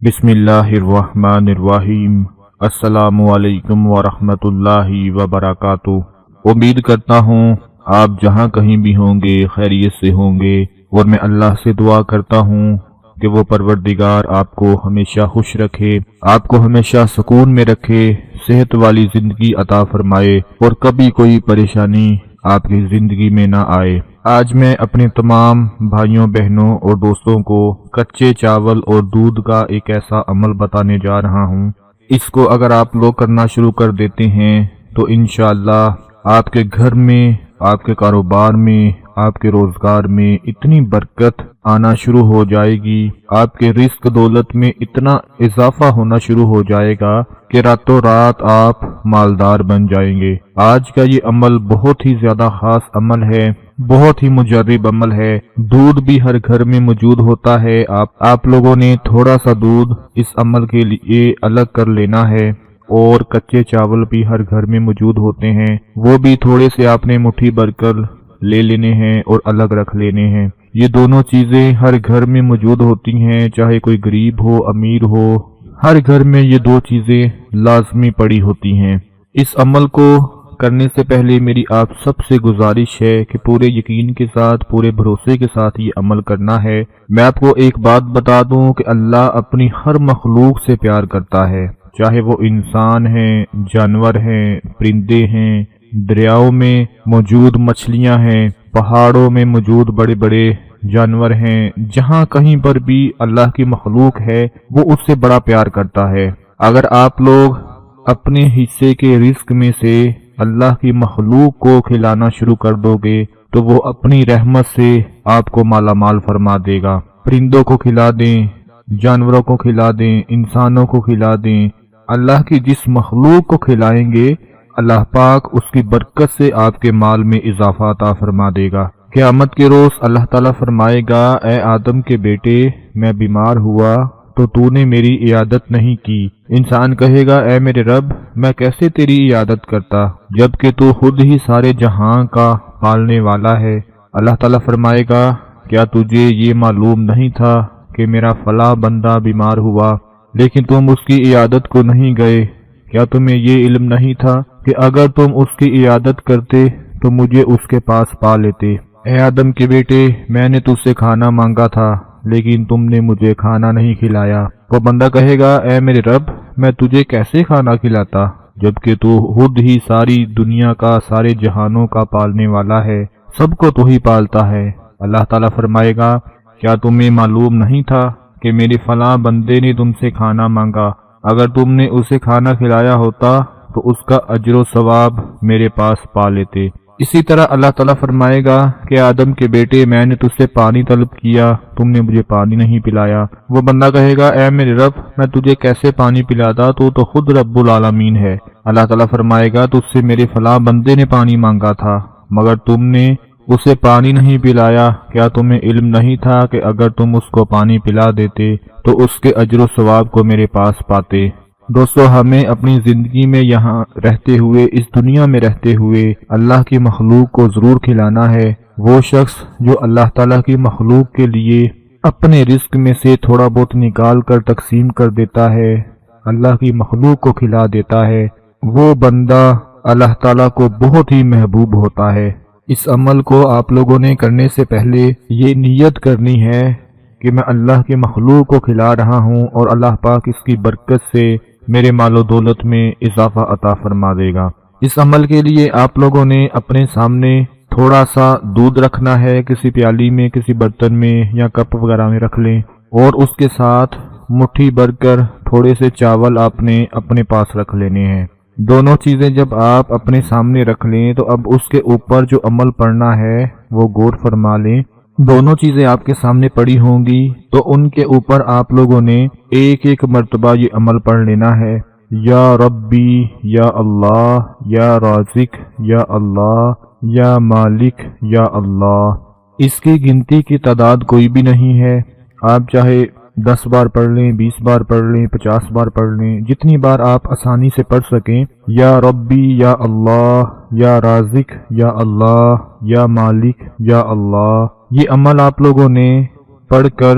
بسم اللہ الرحمن الرحیم۔ السلام علیکم ورحمۃ اللہ وبرکاتہ۔ امید کرتا ہوں آپ جہاں کہیں بھی ہوں گے خیریت سے ہوں گے، اور میں اللہ سے دعا کرتا ہوں کہ وہ پروردگار آپ کو ہمیشہ خوش رکھے، آپ کو ہمیشہ سکون میں رکھے، صحت والی زندگی عطا فرمائے اور کبھی کوئی پریشانی آپ کی زندگی میں نہ آئے۔ آج میں اپنے تمام بھائیوں بہنوں اور دوستوں کو کچے چاول اور دودھ کا ایک ایسا عمل بتانے جا رہا ہوں۔ اس کو اگر آپ لوگ کرنا شروع کر دیتے ہیں تو انشاءاللہ آپ کے گھر میں، آپ کے کاروبار میں، آپ کے روزگار میں اتنی برکت آنا شروع ہو جائے گی، آپ کے رزق دولت میں اتنا اضافہ ہونا شروع ہو جائے گا کہ راتوں رات آپ مالدار بن جائیں گے۔ آج کا یہ عمل بہت ہی زیادہ خاص عمل ہے، بہت ہی مجرب عمل ہے۔ دودھ بھی ہر گھر میں موجود ہوتا ہے، آپ لوگوں نے تھوڑا سا دودھ اس عمل کے لیے الگ کر لینا ہے، اور کچے چاول بھی ہر گھر میں موجود ہوتے ہیں، وہ بھی تھوڑے سے آپ نے مٹھی بھر کر لے لینے ہیں اور الگ رکھ لینے ہیں۔ یہ دونوں چیزیں ہر گھر میں موجود ہوتی ہیں، چاہے کوئی غریب ہو امیر ہو، ہر گھر میں یہ دو چیزیں لازمی پڑی ہوتی ہیں۔ اس عمل کو کرنے سے پہلے میری آپ سب سے گزارش ہے کہ پورے یقین کے ساتھ، پورے بھروسے کے ساتھ یہ عمل کرنا ہے۔ میں آپ کو ایک بات بتا دوں کہ اللہ اپنی ہر مخلوق سے پیار کرتا ہے، چاہے وہ انسان ہیں، جانور ہیں، پرندے ہیں، دریاؤں میں موجود مچھلیاں ہیں، پہاڑوں میں موجود بڑے بڑے جانور ہیں، جہاں کہیں پر بھی اللہ کی مخلوق ہے وہ اس سے بڑا پیار کرتا ہے۔ اگر آپ لوگ اپنے حصے کے رزق میں سے اللہ کی مخلوق کو کھلانا شروع کر دو گے تو وہ اپنی رحمت سے آپ کو مالا مال فرما دے گا۔ پرندوں کو کھلا دیں، جانوروں کو کھلا دیں، انسانوں کو کھلا دیں، اللہ کی جس مخلوق کو کھلائیں گے اللہ پاک اس کی برکت سے آپ کے مال میں اضافہ عطا فرما دے گا۔ قیامت کے روز اللہ تعالیٰ فرمائے گا، اے آدم کے بیٹے، میں بیمار ہوا تو تو نے میری عیادت نہیں کی۔ انسان کہے گا، اے میرے رب، میں کیسے تیری عیادت کرتا جبکہ تو خود ہی سارے جہاں کا پالنے والا ہے۔ اللہ تعالیٰ فرمائے گا، کیا تجھے یہ معلوم نہیں تھا کہ میرا فلاں بندہ بیمار ہوا لیکن تم اس کی عیادت کو نہیں گئے؟ کیا تمہیں یہ علم نہیں تھا کہ اگر تم اس کی عیادت کرتے تو مجھے اس کے پاس پا لیتے؟ اے آدم کے بیٹے، میں نے تجھ سے کھانا مانگا تھا لیکن تم نے مجھے کھانا نہیں کھلایا۔ وہ بندہ کہے گا، اے میرے رب، میں تجھے کیسے کھانا کھلاتا جبکہ تو خود ہی ساری دنیا کا، سارے جہانوں کا پالنے والا ہے، سب کو تو ہی پالتا ہے۔ اللہ تعالیٰ فرمائے گا، کیا تمہیں معلوم نہیں تھا کہ میرے فلاں بندے نے تم سے کھانا مانگا؟ اگر تم نے اسے کھانا کھلایا ہوتا تو اس کا اجر و ثواب میرے پاس پا لیتے۔ اسی طرح اللہ تعالیٰ فرمائے گا کہ آدم کے بیٹے، میں نے تجھ سے پانی طلب کیا، تم نے مجھے پانی نہیں پلایا۔ وہ بندہ کہے گا، اے میرے رب، میں تجھے کیسے پانی پلاتا، تو خود رب العالمین ہے۔ اللہ تعالیٰ فرمائے گا، تجھ سے میرے فلاں بندے نے پانی مانگا تھا مگر تم نے اسے پانی نہیں پلایا۔ کیا تمہیں علم نہیں تھا کہ اگر تم اس کو پانی پلا دیتے تو اس کے اجر و ثواب کو میرے پاس پاتے؟ دوستو، ہمیں اپنی زندگی میں یہاں رہتے ہوئے، اس دنیا میں رہتے ہوئے اللہ کی مخلوق کو ضرور کھلانا ہے۔ وہ شخص جو اللہ تعالیٰ کی مخلوق کے لیے اپنے رزق میں سے تھوڑا بہت نکال کر تقسیم کر دیتا ہے، اللہ کی مخلوق کو کھلا دیتا ہے، وہ بندہ اللہ تعالیٰ کو بہت ہی محبوب ہوتا ہے۔ اس عمل کو آپ لوگوں نے کرنے سے پہلے یہ نیت کرنی ہے کہ میں اللہ کی مخلوق کو کھلا رہا ہوں اور اللہ پاک اس کی برکت سے میرے مال و دولت میں اضافہ عطا فرما دے گا۔ اس عمل کے لیے آپ لوگوں نے اپنے سامنے تھوڑا سا دودھ رکھنا ہے، کسی پیالی میں، کسی برتن میں یا کپ وغیرہ میں رکھ لیں، اور اس کے ساتھ مٹھی بھر کر تھوڑے سے چاول آپ نے اپنے پاس رکھ لینے ہیں۔ دونوں چیزیں جب آپ اپنے سامنے رکھ لیں تو اب اس کے اوپر جو عمل پڑھنا ہے وہ غور فرما لیں۔ دونوں چیزیں آپ کے سامنے پڑی ہوں گی تو ان کے اوپر آپ لوگوں نے ایک ایک مرتبہ یہ عمل پڑھ لینا ہے، یا ربی، یا اللہ، یا رازق، یا اللہ، یا مالک، یا اللہ۔ اس کی گنتی کی تعداد کوئی بھی نہیں ہے، آپ چاہے 10 بار پڑھ لیں، 20 بار پڑھ لیں، 50 بار پڑھ لیں، جتنی بار آپ آسانی سے پڑھ سکیں۔ یا ربی، یا اللہ، یا رازق، یا اللہ، یا مالک، یا اللہ۔ یہ عمل آپ لوگوں نے پڑھ کر